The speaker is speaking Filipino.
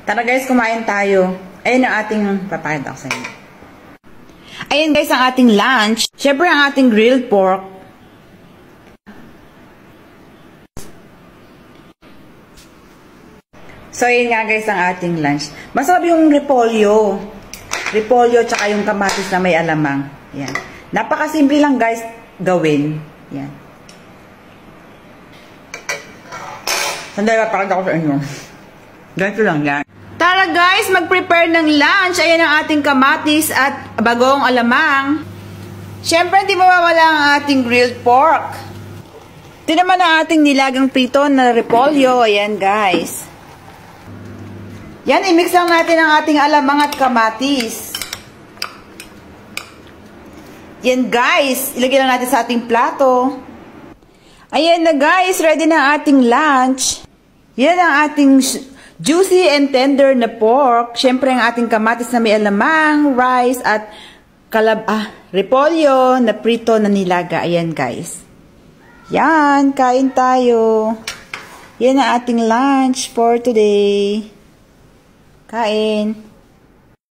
Tara guys, kumain tayo. Ayan ang ating papakita ko sa inyo. Ayan guys ang ating lunch. Siyempre ang ating grilled pork. So ayan nga guys ang ating lunch. Masarap yung repolyo. Repolyo tsaka yung kamatis na may alamang. Ayan. Napakasimple lang guys gawin. Ayan. Sandali papakita ko sa inyo. Ganito lang yan. Tara guys, mag-prepare ng lunch. Ayan ang ating kamatis at bagong alamang. Siyempre, hindi mawawala ang ating grilled pork. Ito naman ang ating nilagang prito na repolyo. Ayan guys. Yan, i-mix lang natin ang ating alamang at kamatis. Yan guys, ilagay lang natin sa ating plato. Ayan na guys, ready na ang ating lunch. Yan ang ating juicy and tender na pork. Siyempre ang ating kamatis na may alamang, rice at repolyo na prito na nilaga. Ayan guys. Yan, kain tayo. Yan ang ating lunch for today. Kain.